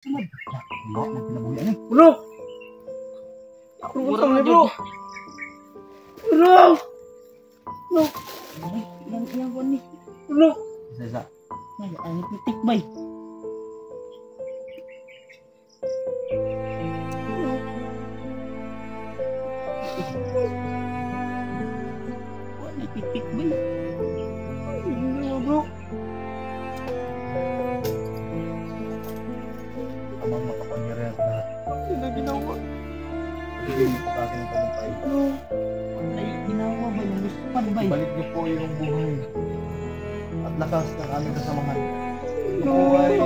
Bro, kinabuhi ani. Bro! Ako utang ni bro! Bro! Bro! Yang ko ni. Bro! Isa. Ay, ang pitik bay. Wala pitik bay. Ay, bro. Amang makapangyarihan sa lahat. Ano na ginawa? Hindi mo sa akin ang tagumpay. Bro! Ay, ginawa ba yung luspad bay? Balik niyo po yung buhay at lakas ng aming kasamahan. Ito No. po ay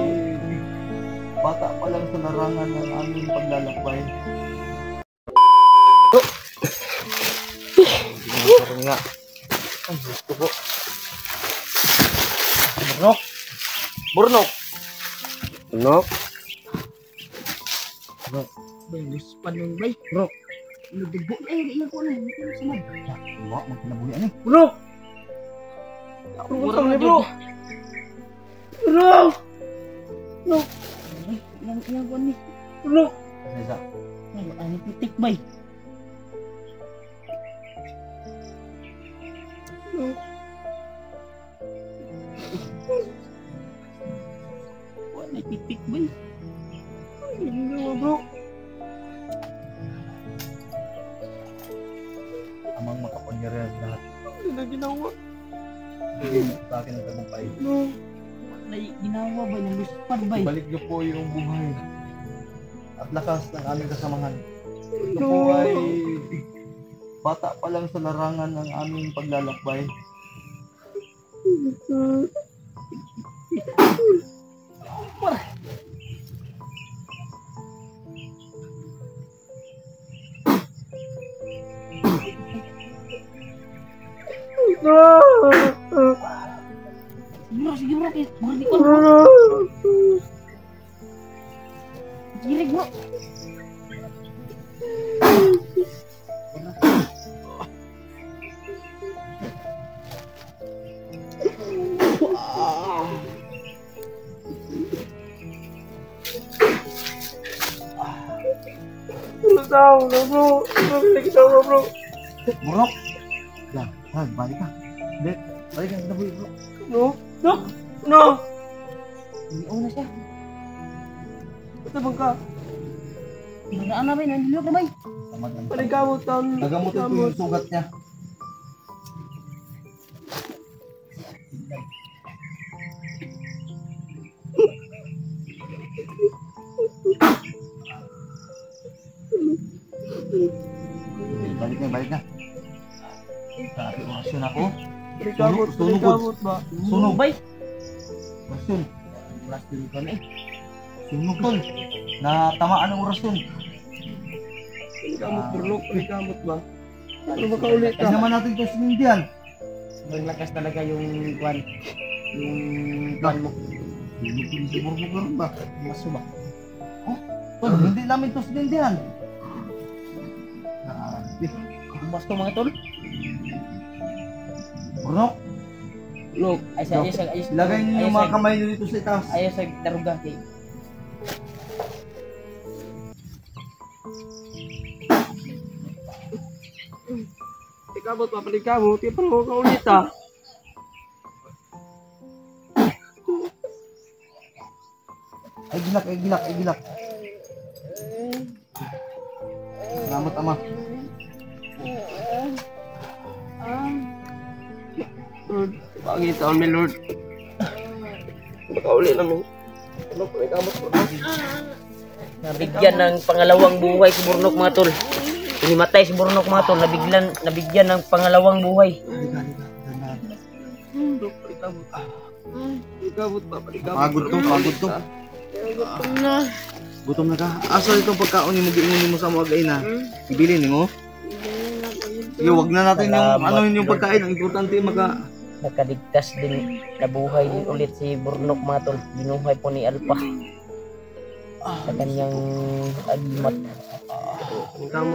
bata pa lang sa larangan ng aming paglalakbay. Parang nga. Ay, gusto po. Burnok! Burnok! Burnok! Burnok! Bay, luspad yung bay. Bro! Ludugo na yun. Iyan ko na. Hindi ko samad. Bro, magkinabuhi ani. Bro! Ako utang ni bro! Bro! Bro! Ay, iyan ko ni. Bro! Isa. Ay, ang pitik bay. Bro! Wala pitik bay. Ay, ginawa bro. Amang makapangyarihan sa lahat. Ano na ginawa? Hindi mo sa akin ang tagumpay. Bro! Wala ginawa ba yung luspad bay? Balik niyo po yung buhay at lakas ng aming kasamahan. Ito No. po ay bata pa lang sa larangan ng aming paglalakbay. Sige bro, bukan ko. Girig bro. Tahu na bro. Lagi tahu bro. Murok! Yan, balik ka. Hindi, balik ka, nabuhi bro. No. No. No. Hindi, na siya. Ito bang ka? Nagaan na ba? Nandilog na ba? Tamad lang. Paligamot taon. Nagamutin ko yung sugat niya. Balik na. Grabe, orasyon ako. Paligamot ba? Sunog. Bay. Orasyon. Orasyon ka na eh. Sunog tol. Natamaan ang orasyon. Paligamot bro. Paligamot ba? Ano ba kaulit Kaya naman natin ito sinindihan. Sobrang lakas talaga yung kwan. Yung kwan mo. Sunog ko sa burgo ba? Maso ba? Oh, tol, hindi namin ito sinindihan. Basta mga tol. Burnok! Look, ay sa Ilagay niyo yung mga kamay niyo dito sa itaas. ayaw sa taruga kay. Ikabot pa palikabot, di pa mo kaulit ah. Ay gilak. Salamat ama. Lord, pangitaon mi Lord. Makauli namin. Ano po ikamot po? Nabigyan ng pangalawang buhay si Burnok mga tol. Hinimatay si Burnok mga tol, nabigyan ng pangalawang buhay. Pagod to. Gutom na ka. Asa itong pagkaon yung mag-iunin mo sa mga gaina? Ibilin mo? Sige, wag na natin yung yung pagkain. Ang importante Nakaligtas din, nabuhay din ulit si Burnok mga tol. Binuhay po ni Alpha sa kanyang agimat.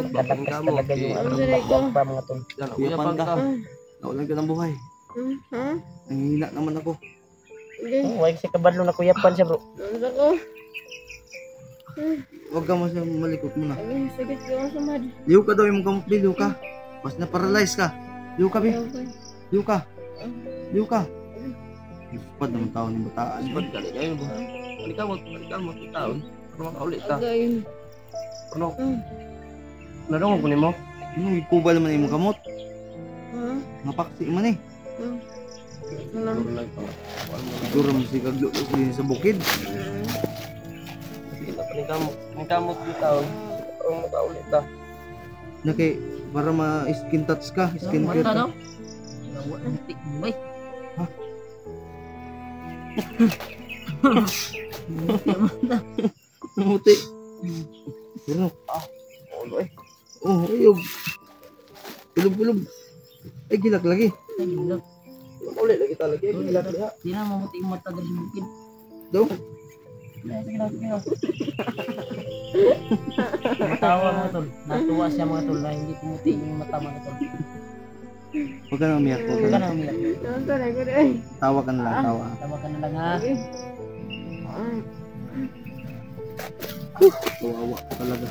Katakas talaga yung agimat pa mga tol. Kuyapan ka. Nawalan ka ng buhay. Nangihina naman ako. Huwag si kabadlo na kuyapan siya bro. Huwag ka mo siya malikot muna. Ay, sakit ko sa mad. Liw ka daw yung kamot, Bi. Liw ka. Mas na-paralyze ka. Liw ka, Bi. Liw ka. Liw ka. Ipad naman taon yung bataan. Ipad ka kayo ba? Balikamot taon. Para makaulit ka. Agay. Ano? Nadungog ko nimo? Ano, ikubal man yung kamot. Ha? Napaksi man eh. Alam. Siguro mo si kaglulos din sa bukid. Balikamot yung taon. Para makaulit ka. Na kay, para ma-skin touch ka, skin care ka. Namuti. Pero, oh, ayog. Pulog. Ay, gilak lagi. Makaulit lagi talaga. Gilak liha. Di na mamuti yung mata dari bukid. Daw. Natawa mga tol. Natuwa siya mga tol na hindi pumuti yung mata mga tol. Huwag ka na umiyak. Huwag Huwag ka ka na. na umiyak. Tawa ka na lang, tawa. Tawa ka na lang ha. Kawawa ka talaga.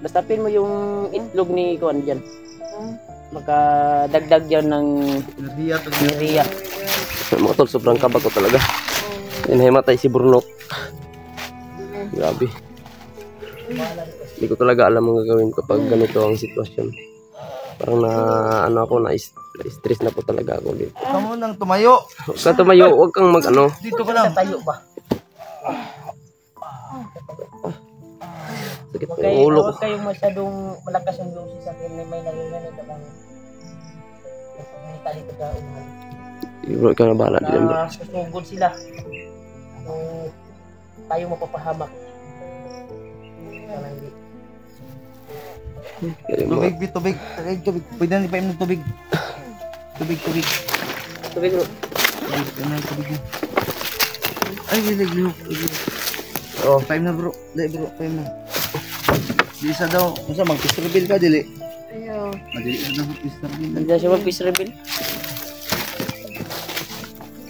Basta pin mo yung itlog ni Kuan dyan. Makadagdag yan ng Nahiya to. urea. Mga tol, sobrang kaba ko talaga. Nahimatay si Burnok. Grabe. Hindi ko talaga alam ang gagawin kapag ganito ang sitwasyon. Parang na-stress na po talaga ako dito. Huwag ka munang tumayo. Huwag ka tumayo, huwag kang mag-ano. Dito ka lang. Tayo ba? Sakit Huwag ng ulo ko. kayong masyadong malakas yung dosis sa akin. May narinig akong talito ka umahan. Huwag ka na bahala din. Bro. Susugod sila. Kung tayo mapapahamak. Sana hindi. Kaya mo. Tubig, Bi, tubig. Tubig. Pwede na ipaim ng tubig. Tubig. Tubig bro. Tubig, ano yung tubig yun? Ay, lilig. Oh, Paim na bro. Dali bro, paim na. Di isa daw. Kung sa mag-pistrabil ka, dili. Ayaw. Madili na daw mag-pistrabil. nandiyan siya mag-peace reveal.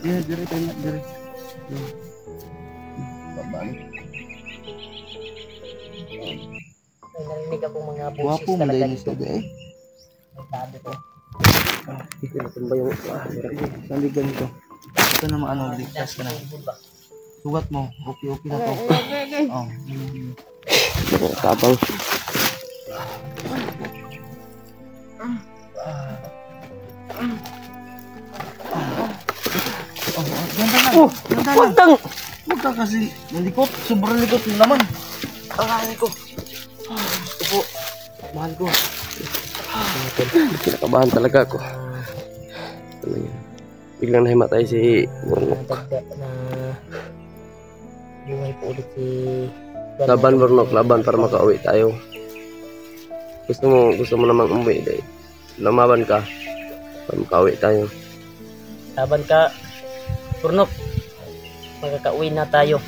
Dire, paim na, dire. May narinig akong mga boses Guwapo mo talaga dahil dito. nito eh. May tabi ko. Pinatumba yung... Saan di ganito? Ito na maano, ligtas ka na. Sugat mo. Okay na to. Oh. Tapang. Ganda lang. Oh! Ganda lang. Putang! Huwag ka kasi nalikot. Sobrang likot mo naman. Aray ko. Gusto po. Mahal ko. Kinakabahan talaga ako. Ano yun? Biglang nahimatay si Burnok. Dagdag na buhay po ulit si Laban Burnok, laban para makauwi tayo. Gusto mo namang umuwi dahil lumaban ka para makauwi tayo. Laban ka, Burnok. Magkakauwi na tayo.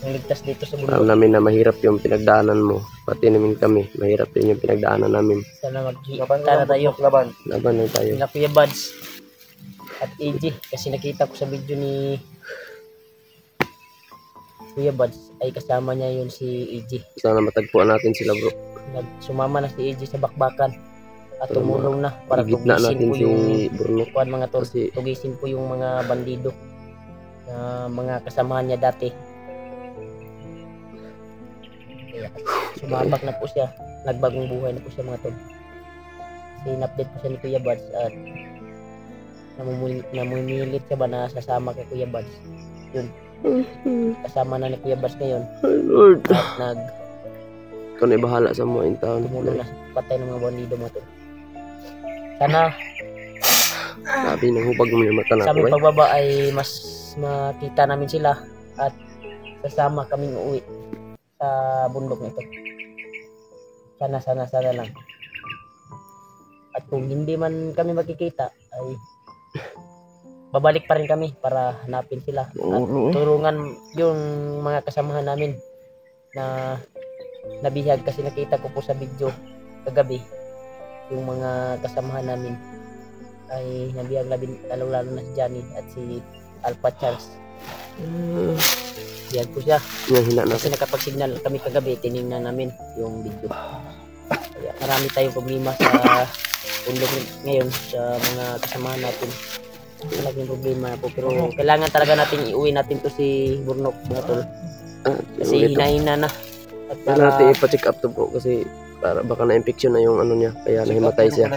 Ang ligtas dito sa Alam bundok. namin na mahirap yung pinagdaanan mo. Pati namin kami, mahirap din yung pinagdaanan namin. Sana magkita na tayo. Laban lang tayo. Sila Kuya Buds at AJ. Kasi nakita ko sa video ni Kuya Buds ay kasama niya yun si AJ. Sana matagpuan natin sila bro. Sumama na si AJ sa bakbakan at tumulong na para Igitna tugisin natin po si yung Burnok. kuwan mga tol. Kasi Tugisin po yung mga bandido na mga kasamahan niya dati. Kaya sumabak na po siya. Nagbagong buhay na po siya mga tol. Sinupdate po siya ni Kuya Buds at namumilit siya ba na sasama kay Kuya Buds. Yun. Kasama na ni Kuya Buds ngayon ay Lord, at ikaw na bahala sa mga taon. tumulong na sa patay ng mga bandido mga tol. Sana Sabi ng hubag mo yung mata na sa ako aming eh. pagbaba ay mas makita namin sila at sasama kaming uuwi sa bundok nito. Sana lang. At kung hindi man kami magkikita ay babalik pa rin kami para hanapin sila at Oo. tulungan yung mga kasamahan namin na nabihag kasi nakita ko po sa video kagabi yung mga kasamahan namin ay nabiyag lalo na si Johnny at si Alpha Charles. Biyag ko siya. Yung hina na. Kasi nakapag-signal kami kagabi, tinignan namin yung video. Kaya marami tayong problema sa bundok ngayon sa mga kasamahan natin. Malaking problema po, pero kailangan talaga natin iuwi natin to si Burnok mga tol. Kasi hina-hina na. At Para natin ipa-check up to bro kasi para baka na-infection na yung ano niya kaya nahimatay siya.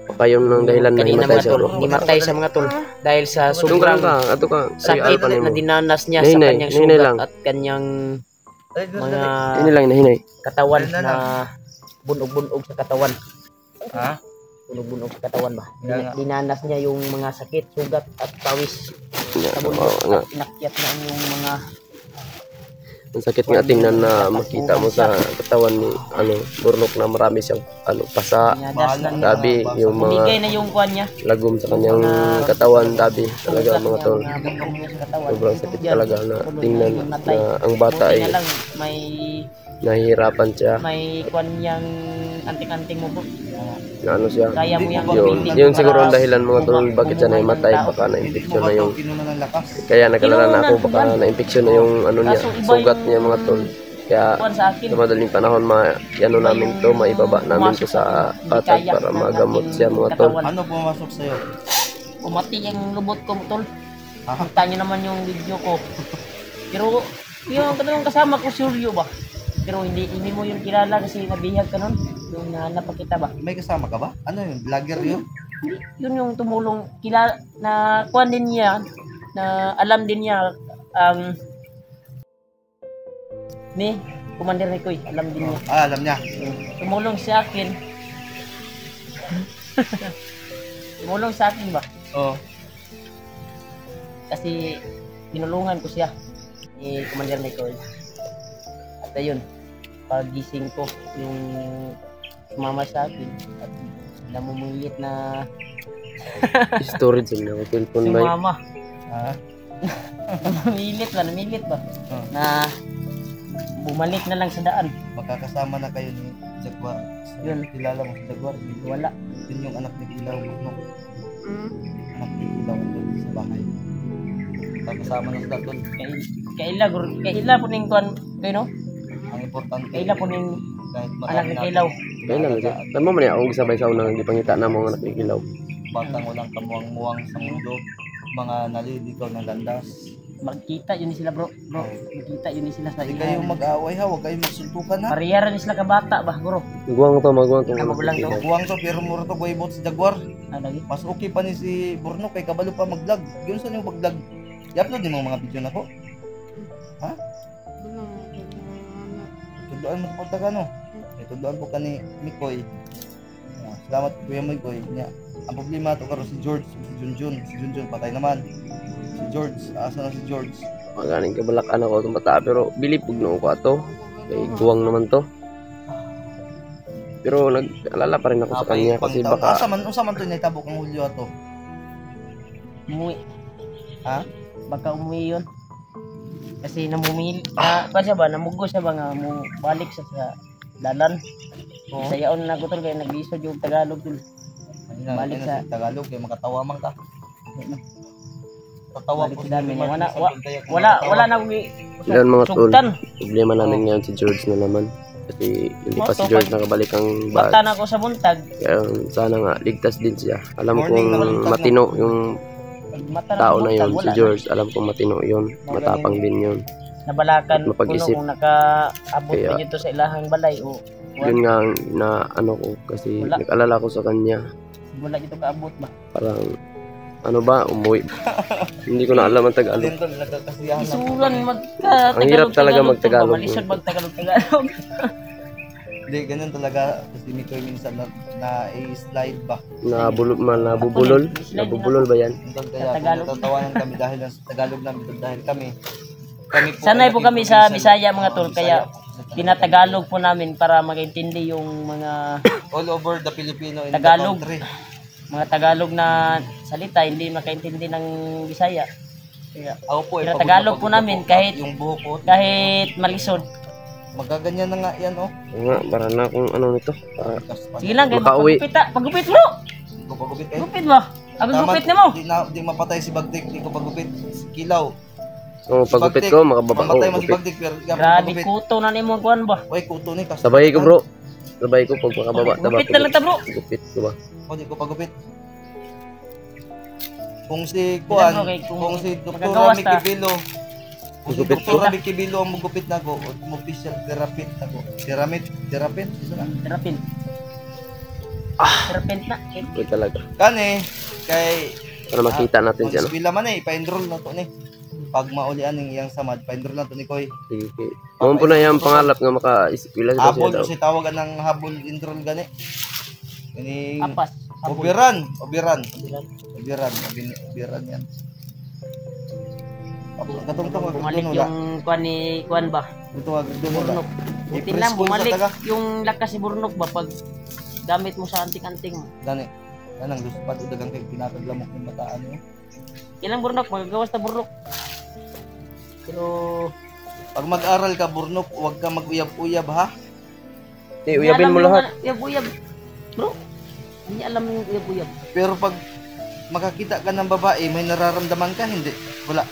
Baka yun ang dahilan na kanina himatay mga siya tol, bro. himatay siya mga tol dahil sa Tungkol sobrang ka, ato ka. sakit Alpa na nimo. dinanas niya sa Hinay, kanyang hinay sugat lang. at kanyang mga Ini lang nahinay. katawan na bunog-bunog sa katawan. Ha? Bunog-bunog sa katawan ba? Kaya nga. Dinanas niya yung mga sakit, sugat at pawis Yeah, sa bundok. oo nga. At inakyat na yung mga Ang sakit nga tingnan na makita mo sa katawan ni ano Burnok na marami siyang ano pasa, dinadas na niya. tabi, yung Bumigay mga na yung kuwan niya. lagom sa kanyang katawan, tabi talaga mga tol. Sobrang Sobrang sakit talaga na tingnan na ang bata Buti ay na lang may nahihirapan siya kuwan niyang anting-anting mo bro. na ano siya. Kaya mo yung Yun siguro ang dahilan mga tol bakit siya nahimatay, baka na-infection na yung Kinunan ng lakas. kaya nagkalala na ako baka na-infection na yung ano niya, Kaso iba sugat yung niya mga tol. Kaya kuwan sa akin. sa madaling panahon ano namin to, maibaba namin to sa patag para magamot siya mga tol. Ano pumasok sa'yo? Umati yung lubot ko tol. Ah. Kita niyo naman yung video ko. Pero yung kanang kasama ko Suryo ba? Pero hindi mo yung kilala kasi nabihag ka nun. Yung nahanap pa kita ba? May kasama ka ba? Ano yun? Vlogger yun? Yun yung tumulong kilala na kuan din niya na alam din niya ni Commander Nicoy, alam din niya. Ah, alam niya. Tumulong sa akin. Tumulong sa akin ba? Oo. Kasi tinulungan ko siya ni Commander Nicoy. At ayun, pagising ko yung sumama sa akin at namumulit na Storage na ako cellphone ba? sumama. Ah, Namilit ba? Oh. Na bumalik na lang sa daan. magkakasama na kayo ni Jaguar. Yun. Kilala mo si Jaguar? Wala. Yun yung anak ni Ilaw. No? Anak ni Ilaw doon sa bahay. Magkakasama na sila doon. Kaila po ning kuan kayo no? Ang importante, Kaila po ning kahit anak marami ni na Kailaw. Kaya lang siya. Tama mo niya, akong sabay sa unang di pangita na mga nakikilaw. batang walang kamuang-muwang sa mundo, mga naliligaw ng landas. Magkita yun sila bro. Magkita yun sila sa Hindi kayo mag-aaway ha, huwag kayong magsuntukan ha. Parehara ni sila kabata ba bro? Magwang to, magwang to. Tama ko lang to. Buwang to, pero mura to boy si Jaguar. Lagi. Mas okay pa ni si Burno kay kabalo pa mag-vlog. Yun sa yung mag-vlog. I-upload din mga video na ko. Ha? Tuduan mo po taga no. Tuduan po ka ni Mikoy. Salamat po kuya Mikoy. Nya. Ang problema to karon si George, si Junjun. Si Junjun patay naman. Si George, asa na si George? Magaling kabalakan ako itong bata pero bilipog na ako ato. Kay guwang naman to. Pero nag-alala pa rin ako sa kanya kasi baka Unsa man to naitabok ang Hulyo ato? Umuwi. Ha? Baka umuwi yun. Kasi namumili. Siya ba? Namugo siya ba nga balik siya sa dalan. Oo. Sa yaon na gutol kaya nag-isod yung Tagalog dun. Balik Balik sa- sa Tagalog kay makatawa man ka. Tatawa Balik ko sa dami niya. sa Wala na akong Yan, mga tol. sugtan. problema namin ngayon si George na naman. Kasi hindi pa si George nakabalik ang Bata bag. na ako sa buntag. Kaya sana nga ligtas din siya. Alam Morning, kong nakabuntag matino yung Mata tao na yun, wala si George. Alam kong matino yun. Matapang din yun. Nabalakan At mapag-isip. kung nakaabot Kaya- pa dito sa ilahang balay o Yun nga ang na ano ko kasi Wala. nag-alala ko sa kanya. wala dito kaabot ba. Parang ano ba, umuwi. Hindi ko na alam ang Tagalog. Din to nagkakasiyahan lang. Isuran magka Ang hirap talaga mag-Tagalog. Malisod magtagalog. Hindi ganyan talaga kasi Mikoy minsan na i-slide ba. Nabubulol ba yan? Minsan kaya Sa Tagalog. natatawanan kami dahil sa Tagalog namin dahil kami po Sanay ay po naging kami sa provincial. Bisaya mga tol, Bisaya kaya po sa Tagalog. tinatagalog po namin para makaintindi yung mga all over the Filipino in Tagalog. the country. Tagalog na salita hindi makaintindi ng Bisaya. Kaya Ako po ay Tagalog po namin kahit- yung buhok ko kahit malisod Magaganyan na nga yan, oh. Nga, para na kung ano nito. Para Sige lang, kay Makauwi. pagupit ta. Pagupit bro. Hindi ko pagupit kayo. Gupit ba? Ang gupit nimo. Di mapatay si Bagdik, di ko pagupit. Si Kilaw. kung pagupit ko, makababa ko. Mamatay mo si Gupit. Bagdik, pero di ka Grabe pagupit. kuto na nimo kuan ba? Uy, kuto ni. kasi- Sabay ko bro. Sabay ko pag makababa. Gupit na lang ta bro. Gupit ko ba? O, di ko pagupit. Kung si Bilang, Kuan, bro, kay kung kung si Dr. magagawas Rami ta. Kibilo, kung si Gupit Dr. ko? Rami Kibilo ang magupit na ko, official therapist ako. Therapist, isa na. Terapin. Terapin na. Gupit talaga. Kani, kay Para makita natin siya. No? Pila man pa-enroll na to ni. Pag maulian ng iyang samad, pa-enroll na to ni Koy. Sige, sige. Kung po na yung pangalap nga maka-isipila siya Habol daw. si tawagan ng habol enroll gani. Ini Apas. Habol. obiran yan. Katungtong ako Bumalik doon wala. yung kuan ni kuan ba? Katungtong ako doon wala. Burnok. Buti lang bumalik yung lakas si Burnok ba pag gamit mo sa anting-anting mo. Gani. Kanang gusto pa dagang kay pinakaglamok ng bataan mo. Ilang Burnok magagawas ta Burnok. Pero Pag mag-aral ka Burnok, huwag ka mag-uyab-uyab ha. Uyabin mo lahat. Uyab-uyab. Bro. Hindi alam yung uyab-uyab. Pero pag makakita ka ng babae, may nararamdaman ka, hindi. Wala.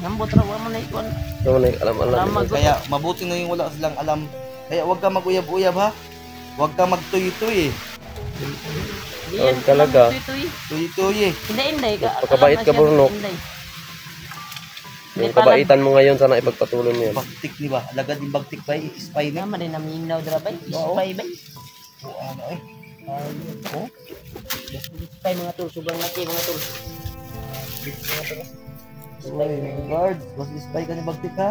Nambot ra mo na ikuan. Ito na alam. Tama. Kaya mabuti na yung wala silang alam. Kaya huwag ka mag-uyab-uyab ha. Huwag ka mag-tuy-tuy eh. Oh, talaga. Tuy-tuy eh. Hindi ka. Pagkabait ka, Burnok. Yung kabaitan mo ngayon, sana ipagpatuloy mo yun. Bagtik ni ba? Alagad yung bagtik ba? Spy na. Naman din naminaw dra ba? Oo. Spy ba? O ano eh. Oh. Spy mga tol, sobrang laki mga tol. Uy, guards. Basta spy ka ni bagtik ha.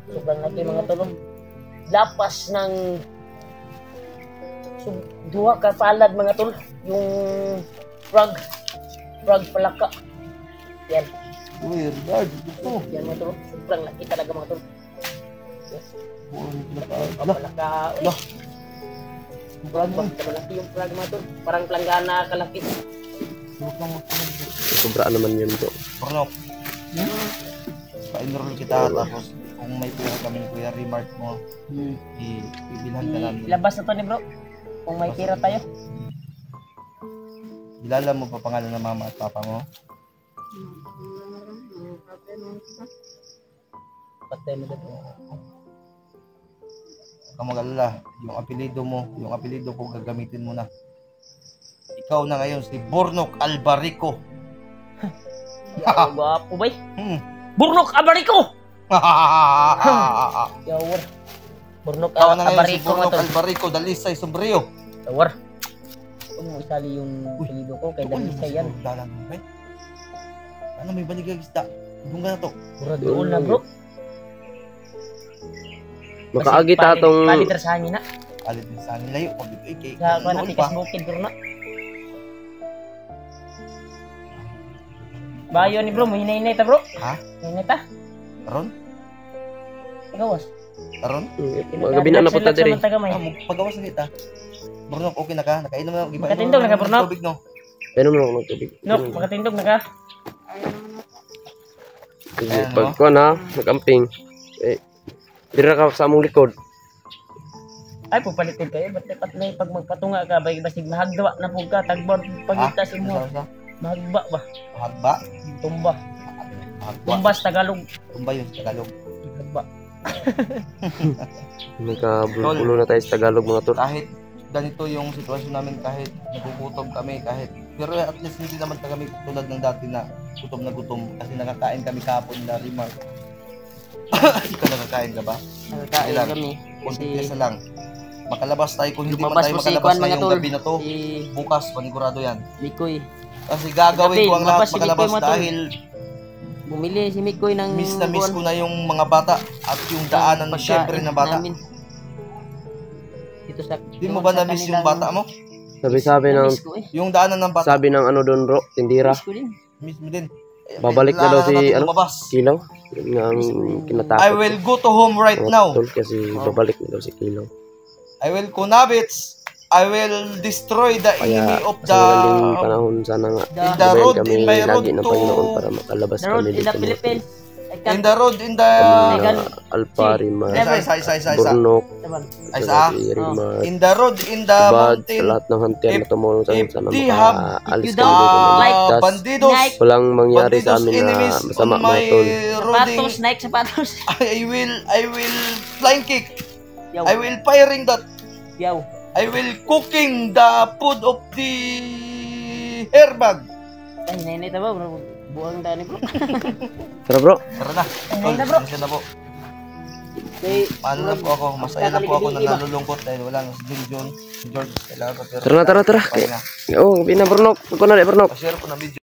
Sobrang laki mga tol. Lapas ng duha ka palad mga tol. Yung frog palaka. Yan. Uy, guards. Gusto. Yan mga tol. Sobrang laki talaga mga tol. Ala. Palaka. Ala. Frog ba? Malaki yung frog mga tol. Parang planggana kalaki. Sobraan naman yun bro. Burnok. Pa-enroll kita tapos kung may pera kami kuya remark mo, ibilhan ka namin. Ilabas na to ni bro. Kung may pira tayo. Kilala mo pa pangalan ng mama at papa mo? Patay mo dito. Huwag kang mag-alala. Yung apelido ko gagamitin mo na. Ikaw na ngayon si Burnok Albarico. Gwapo bay. Hmm. Burnok Abariko! Yawar. Burnok Ikaw na ngayon si Abariko nga Burnok to. Albarico, Dalisay Sombrio. Yawar. Kung mo isali yung pilido ko kay Dalisay yan. Dalang mo, bay. Ano may baligag isda? Doon ka na to. Pura doon na bro. Makaagi ta tong Palitrasahan niya na. Alit din sa amin layo. Pag kay Sa kuha na noon tikas bukid bro na. Bayo ni bro, mo hinay-hinay ta bro. Ha? Hinay ta. Aron? Gawas. Aron? magabi na punta diri. Pagawas na kita. Burnok, okay na ka? Nakainom na. Makatindog na ka, Burnok? Tubig, no? Pero mo ako magtubig. Nok, makatindog na ka. Ayan, Pag kuha na, nag-camping. Eh, dira ka sa among likod. Ay, pupalitin kayo. Ba't dapat na pag magpatunga ka, basig mahagdawa na po ka, tagbor pagita sa mo. Mahagba ba? Hagba? Tumba. Hagba. Tumbas Tagalog. Tumba yun sa Tagalog. Hagba. Nagkabulo na tayo sa Tagalog mga tol. Kahit ganito yung sitwasyon namin, kahit nagugutom kami, pero at least hindi naman kami tulad ng dati na gutom kasi nakakain kami kahapon na remark. Ikaw nakakain ka ba? Nakakain Ilan? kami. Kunti piyesa lang. Makalabas tayo kung hindi man Lumabas tayo mo si makalabas Kwan, mga ngayong tol. gabi na to. Si Bukas, panigurado yan. Mikoy. Kasi gagawin Gabi, ko ang lahat lumabas si Mikoy, makalabas mga tol. dahil Bumili si Mikoy ng miss na miss ko na yung mga bata at yung daanan pagkain syempre ng bata. namin. Dito sa Di mo ba na-miss yung bata mo? Sabi ng Miss ko eh. Yung daanan ng bata, sabi ng ano doon bro, tindira. Miss ko din. miss mo din. Babalik na daw si Kailangan natin ano? lumabas. Kilaw. Yun nga ang kinatakot. I will go to home right mga now. tol, kasi babalik na daw si Kilaw. I will kunabits. I will destroy the enemy Kaya of sa magaling the panahon sana nga. in the Gabayan road kami in my road lagi ng to Panginoon para makalabas The road kami in the dito. mga tol. Philippines. I In the road, in the... Mga Alparima, Isa. Burnok, Taban. Isa. Rima, In the road, in the Bad, sa mountain. lahat ng hunter na tumulong sa amin, sana If they have- makaalis if you kami don't dito ng like ligtas. Bandidos. Snake. Walang mangyari sa Bandidos amin na enemies masama on my mga tol. roading. Sapatos, Nike sapatos. I will flying kick. Yaw. I will firing that. Yaw. I will cooking the food of the airbag. Ay, hinay na ba? Buang dani bro. Tara bro. Tara na. Ayun na, bro. Pasensya na po. Okay. Paano na po ako? Masaya na po ako na nalulungkot dahil wala na si Junjun, si George. Kailangan ko pero... Tara. Pahinga. Oo, binaburnok. Pagko na rin burnok. Pa-share ko na video.